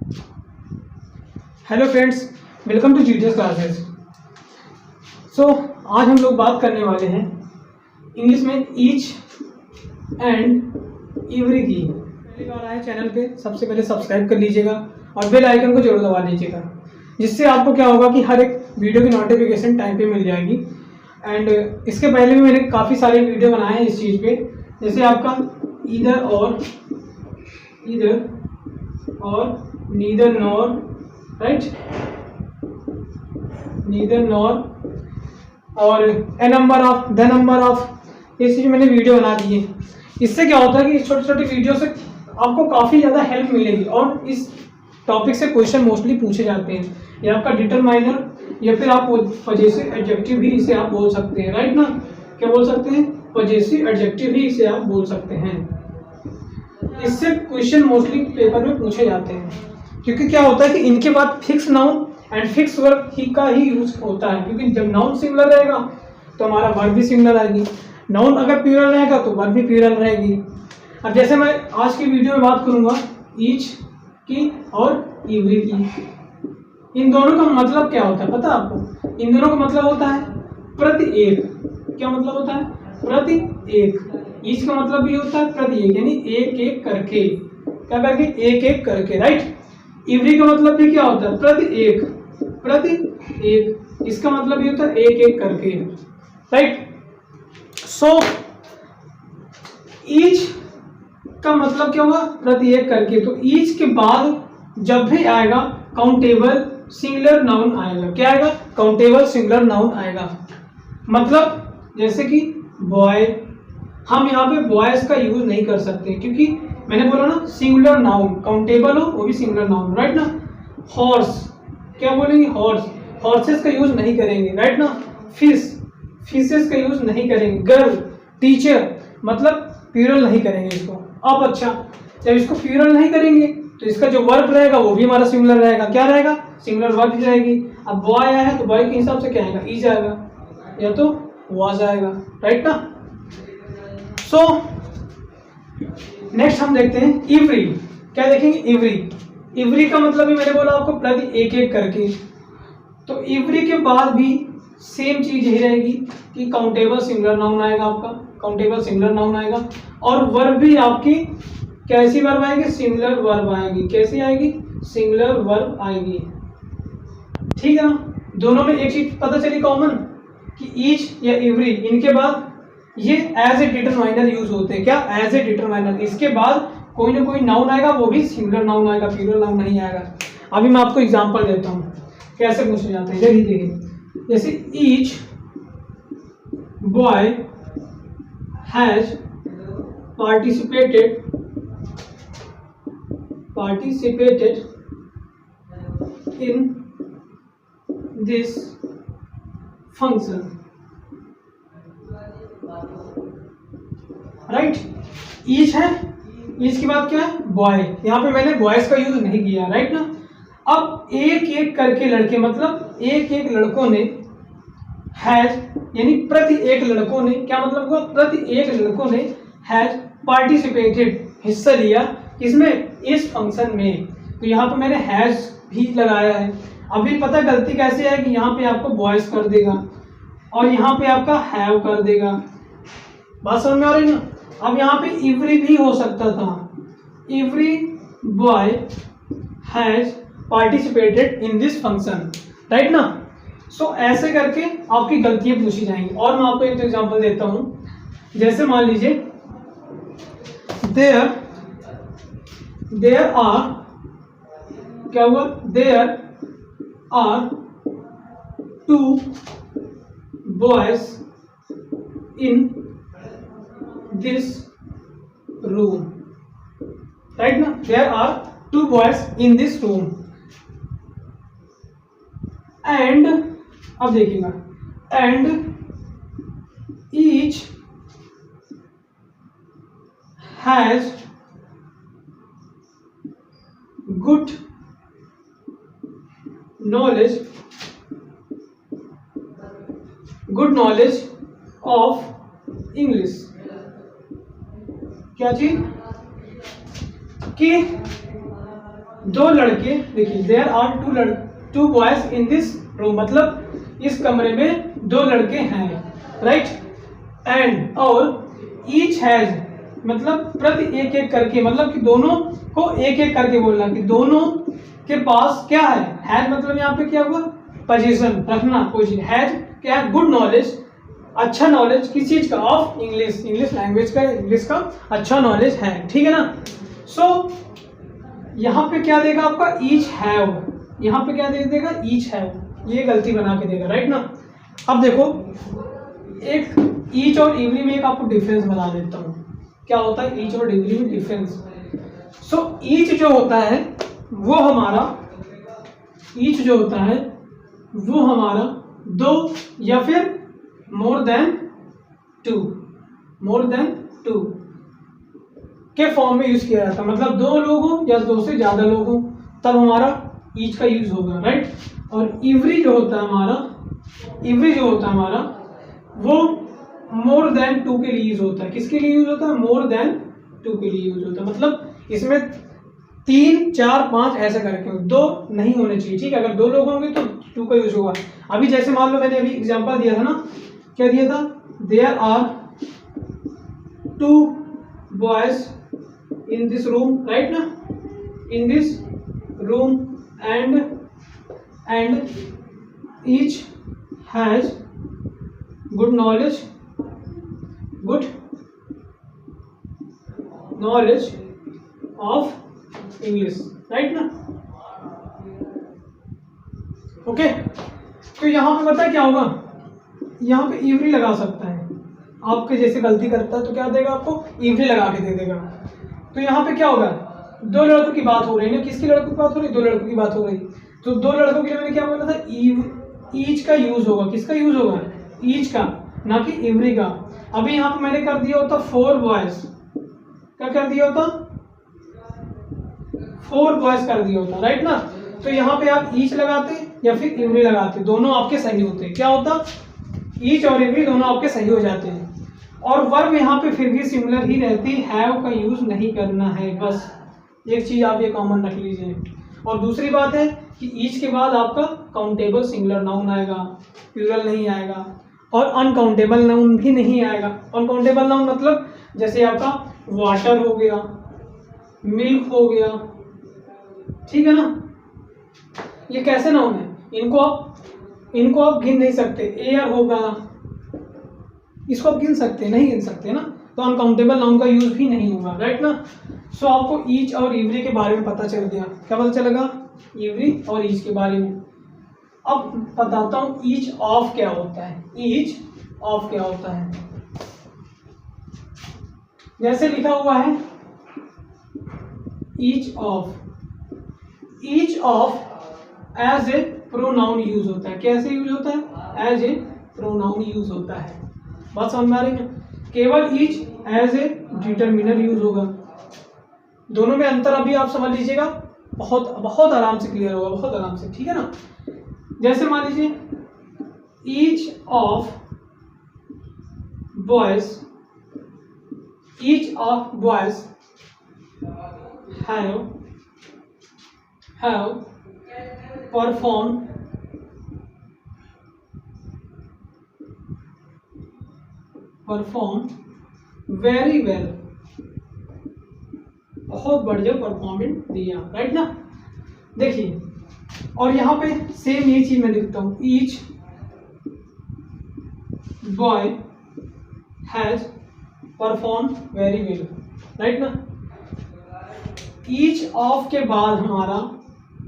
Hello friends, welcome to GTS classes. आज हम लोग बात करने वाले हैं इंग्लिश में ईच एंड एवरी की। पहली बार आए चैनल पे, सबसे पहले सब्सक्राइब कर लीजिएगा और बेल आइकन को जरूर दबा लीजिएगा, जिससे आपको क्या होगा कि हर एक वीडियो की नोटिफिकेशन टाइम पे मिल जाएगी। एंड इसके पहले भी मैंने काफ़ी सारे वीडियो बनाए हैं इस चीज़ पे, जैसे आपका ईदर और neither nor, right, neither nor और द नंबर ऑफ, ये चीज़ मैंने वीडियो बना दी है। इससे क्या होता है कि छोटे छोटे वीडियो से आपको काफ़ी ज़्यादा हेल्प मिलेगी और इस टॉपिक से क्वेश्चन मोस्टली पूछे जाते हैं। ये आपका डिटरमाइनर या फिर आप पजेसिव एडजेक्टिव भी इसे आप बोल सकते हैं, राइट ना, क्या बोल सकते हैं, पजेसिव एडजेक्टिव भी इसे आप बोल सकते हैं। इससे क्वेश्चन मोस्टली पेपर में पूछे जाते हैं, क्योंकि क्या होता है कि इनके बाद fix noun and fix verb का ही यूज होता है। क्योंकि जब नाउन सिंगुलर रहेगा तो हमारा वर्ब भी सिंगुलर आएगी, नाउन अगर प्लूरल रहेगा तो वर्ब भी प्लूरल रहेगी। अब जैसे मैं आज की वीडियो में बात करूंगा ईच की और एवरी की। इन दोनों का मतलब क्या होता है पता है आपको? इन दोनों का मतलब होता है प्रति एक। क्या मतलब होता है? प्रति एक। ईच का मतलब भी होता है प्रति एक, यानी एक एक करके, क्या करके, एक एक करके, राइट। एवरी का मतलब भी क्या होता है? प्रति एक, प्रति एक। इसका मतलब भी होता है एक एक करके, राइट। सो ईच का मतलब क्या होगा? प्रति एक करके। तो ईच के बाद जब भी आएगा काउंटेबल सिंगुलर नाउन आएगा। क्या आएगा? काउंटेबल सिंगुलर नाउन आएगा। मतलब जैसे कि बॉय, हम यहाँ पे बॉयज का यूज नहीं कर सकते, क्योंकि मैंने बोला ना सिंगुलर नाउन, काउंटेबल हो वो भी सिंगुलर नाउन, राइट ना। हॉर्स, क्या बोलेंगे? हॉर्स, हॉर्सेस का यूज नहीं करेंगे, राइट ना। फिश, फिशेस का यूज नहीं करेंगे। गर्ल, टीचर, मतलब प्लूरल नहीं करेंगे इसको। अब अच्छा, जब इसको प्लूरल नहीं करेंगे तो इसका जो वर्ब रहेगा वो भी हमारा सिंगुलर रहेगा। क्या रहेगा? सिंगुलर वर्ब ही रहेगी। अब बॉय आया है तो बॉय के हिसाब से क्या आएगा? इज आएगा या तो वाज आएगा, राइट ना। सो नेक्स्ट हम देखते हैं एवरी। क्या देखेंगे? एवरी। एवरी का मतलब भी मैंने बोला आपको प्रति एक एक करके। तो एवरी के बाद भी सेम चीज यही रहेगी कि काउंटेबल सिंगुलर नाउन आएगा आपका, काउंटेबल सिंगुलर नाउन आएगा। और वर्ब भी आपकी कैसी वर्ब आएगी? सिंगुलर वर्ब आएगी। कैसी आएगी? सिंगुलर वर्ब आएगी, ठीक है ना। दोनों में एक चीज पता चली कॉमन, कि ईच या एवरी, इनके बाद ये एज ए डिटरमाइनर यूज होते हैं। क्या? As a determiner. इसके बाद कोई ना कोई नाउन आएगा, वो भी सिंगुलर नाउन आएगा, प्लूरल नाउन नहीं आएगा। अभी मैं आपको एग्जांपल देता हूँ कैसे पूछे जाते हैं। देखिए, जैसे each boy has participated in this function, right. Each है, ईच के बाद क्या है? बॉय। यहाँ पे मैंने बॉयज का यूज नहीं किया, राइट ना। अब एक एक करके लड़के, मतलब एक एक लड़कों ने, हैज यानी प्रति एक लड़कों ने, क्या मतलब हुआ? प्रति एक लड़कों ने हैज पार्टिसिपेटेड, हिस्सा लिया, किसमें? इस फंक्शन में। तो यहाँ पे मैंने हैज भी लगाया है। अभी पता गलती कैसे है कि यहाँ पे आपको बॉयज कर देगा और यहाँ पे आपका हैव कर देगा। बात समझ में आ रही ना। अब यहाँ पे एवरी भी हो सकता था, every boy has participated in this function, right ना। सो ऐसे करके आपकी गलतियां पूछी जाएंगी। और मैं आपको एक एग्जांपल देता हूं, जैसे मान लीजिए देयर आर, क्या हुआ? There are 2 boys in this room, right ना। There are 2 boys in this room and, अब देखिएगा, and each has good knowledge of English. क्या चीज? कि दो लड़के, देखिए there are two boys in this room, मतलब इस कमरे में दो लड़के हैं, राइट। एंड और ईच हैज, मतलब प्रति एक एक करके, मतलब कि दोनों को एक एक करके बोलना कि दोनों के पास क्या है मतलब यहाँ पे क्या हुआ, पोजीशन, रखना पोजीशन। हैज क्या है, गुड नॉलेज, अच्छा नॉलेज किस चीज का, ऑफ इंग्लिश, इंग्लिश लैंग्वेज का, इंग्लिश का अच्छा नॉलेज है, ठीक है ना। सो यहाँ पे क्या देगा आपका, ईच हैव, यहाँ पे क्या दे देगा, ईच हैव, ये गलती बना के देगा, राइट ना। अब देखो एक ईच और एवरी में एक आपको डिफरेंस बता देता हूँ, क्या होता है ईच और एवरी में डिफरेंस। सो ईच जो होता है वो हमारा, ईच जो होता है वो हमारा दो या फिर more than two, more than two के फॉर्म में यूज किया जाता है, मतलब दो लोग हो या दो से ज्यादा लोग हो तब हमारा ईच का यूज होगा, राइट। और एवरी जो होता है हमारा, एवरी जो होता है हमारा वो मोर देन टू के लिए यूज होता है। किसके लिए यूज होता है, मोर देन टू के लिए यूज होता है, मतलब इसमें 3 4 5 ऐसे करके, दो नहीं होने चाहिए, ठीक है। अगर दो लोग होंगे तो टू का यूज होगा। अभी जैसे मान लो मैंने अभी एग्जांपल दिया था ना, क्या दिया था, there are two boys in this room, right ना, in this room and each has good knowledge of English, right ना। ओके, तो यहाँ पे पता है क्या होगा, यहाँ पे इवरी लगा सकता है, आपके जैसे गलती करता है तो क्या देगा आपको, इवरी लगा के दे देगा। तो यहाँ पे क्या होगा, दो लड़कों की बात हो रही है ना, किसकी लड़कों की बात हो रही है, दो लड़कों की बात हो रही। तो दो लड़कों के लिए मैंने क्या बोला था, ईच का यूज होगा, किसका यूज होगा, ईच का, ना कि इवरी का। अभी यहाँ पे मैंने कर दिया होता 4 बॉयज, क्या कर दिया होता, 4 बॉयज कर दिया होता, राइट ना। तो यहाँ पे आप ईच लगाते या फिर इवरी लगाते, दोनों आपके सही होते, क्या होता, ईच और इवरी दोनों आपके सही हो जाते हैं। और वर्ब यहाँ पे फिर भी सिमिलर ही रहती, हैव का यूज नहीं करना है, बस एक चीज आप ये कॉमन रख लीजिए। और दूसरी बात है कि ईच के बाद आपका काउंटेबल सिंगुलर नाउन आएगा, प्लूरल नहीं आएगा, और अनकाउंटेबल नाउन भी नहीं आएगा। अनकाउंटेबल नाउन मतलब जैसे आपका वाटर हो गया, मिल्क हो गया, ठीक है ना, ये कैसे नाउन है, इनको आप गिन नहीं सकते। एयर होगा, इसको आप गिन सकते, नहीं गिन सकते ना, तो अनकाउंटेबल नाउन का यूज भी नहीं होगा, राइट ना। सो आपको ईच और इवरी के बारे में पता चल गया, क्या पता चलेगा, इवरी और ईच के बारे में। अब बताता हूं ईच ऑफ क्या होता है, ईच ऑफ क्या होता है। जैसे लिखा हुआ है each of as a pronoun use होता है, कैसे यूज होता है, एज ए प्रोनाउन यूज होता है, बात समझ में आ रही है। केवल each as a determiner use होगा, दोनों में अंतर अभी आप समझ लीजिएगा, बहुत बहुत आराम से क्लियर होगा, बहुत आराम से, ठीक है ना। जैसे मान लीजिए each of boys have perform very well, बहुत बढ़िया परफॉर्मेंस दिया, राइट ना। देखिए, और यहाँ पे सेम ये चीज मैं लिखता हूँ, each boy has perform very well, right ना। ईच ऑफ के बाद हमारा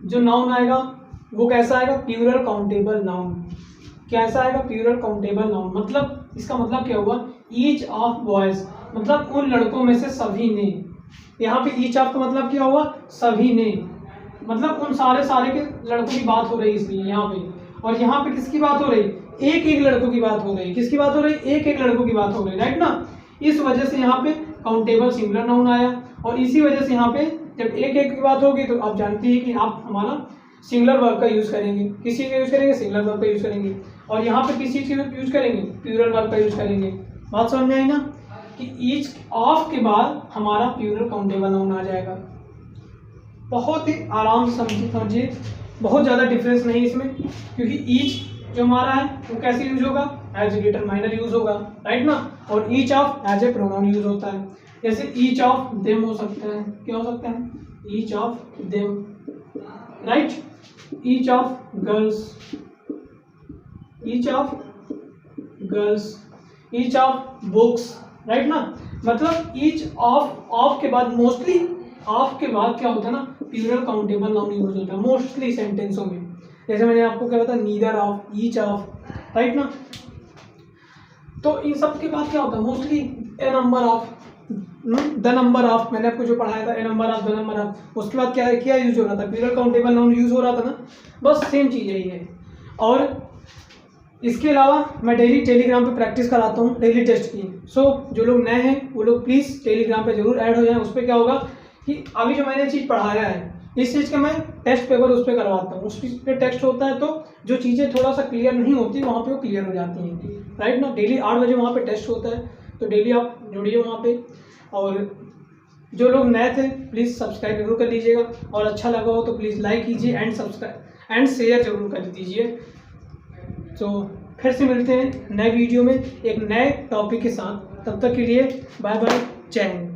जो नाउन आएगा वो कैसा आएगा, प्लूरल काउंटेबल नाउन। कैसा आएगा, प्लूरल काउंटेबल नाउन, मतलब इसका मतलब क्या हुआ, ईच ऑफ बॉयज, मतलब उन लड़कों में से सभी ने। यहाँ पे ईच ऑफ का मतलब क्या हुआ, सभी ने, मतलब उन सारे के लड़कों की बात हो रही है इसलिए यहाँ पे। और यहाँ पे किसकी बात हो रही, एक एक लड़कों की बात हो रही है, किसकी बात हो रही, एक एक लड़कों की बात हो रही है, राइट ना। इस वजह से यहाँ पे काउंटेबल सिंगुलर नाउन आया, और इसी वजह से यहाँ पे जब एक एक की बात होगी तो आप जानते हैं कि आप हमारा सिंगुलर वर्ब का यूज करेंगे, किस चीज का यूज करेंगे, सिंगुलर वर्ब का यूज करेंगे। और यहाँ पे किस चीज का यूज करेंगे, प्लूरल वर्ब का यूज करेंगे। बात समझ में आई ना, कि ईच ऑफ के बाद हमारा प्लूरल काउंटेबल नाउन आ जाएगा। बहुत ही आराम से समझिए, बहुत ज़्यादा डिफरेंस नहीं इसमें, क्योंकि ईच जो हमारा है वो कैसे यूज होगा, एज ए डिटरमाइनर यूज होगा, राइट ना, और each of as a pronoun use होता है। जैसे ईच ऑफ देम हो सकता है, क्या हो सकता है, each of them, right, each of girls, each of girls, each of books, right ना, मतलब ईच ऑफ के बाद मोस्टली ऑफ के बाद क्या होता है ना, प्लूरल काउंटेबल नाउन यूज होता है मोस्टली सेंटेंसों में। जैसे मैंने आपको क्या बताया, neither of, each of, right ना, तो इन सब के बाद क्या होता है mostly a number of, the number of, मैंने आपको जो पढ़ाया था a number of, the number of, उसके बाद क्या है, क्या यूज हो रहा था, प्लूरल काउंटेबल नाउन यूज हो रहा था ना, बस सेम चीज़ यही है। और इसके अलावा मैं डेली टेलीग्राम पे प्रैक्टिस कराता हूँ डेली टेस्ट की। सो जो लोग नए हैं वो लोग प्लीज़ टेलीग्राम पे जरूर ऐड हो जाएं। उस पर क्या होगा कि अभी जो मैंने चीज़ पढ़ाया है इस चीज़ का मैं टेस्ट पेपर उस पर करवाता हूँ, उस पर टेस्ट होता है, तो जो चीज़ें थोड़ा सा क्लियर नहीं होती वहाँ पे वो क्लियर हो जाती हैं, राइट ना। डेली 8 बजे वहाँ पे टेस्ट होता है, तो डेली आप जुड़िए वहाँ पे। और जो लोग नए थे प्लीज़ सब्सक्राइब जरूर कर लीजिएगा, और अच्छा लगा हो तो प्लीज़ लाइक कीजिए एंड सब्सक्राइब एंड शेयर जरूर कर दीजिए। तो फिर से मिलते हैं नए वीडियो में एक नए टॉपिक के साथ, तब तक के लिए बाय बाय, जय हिंद।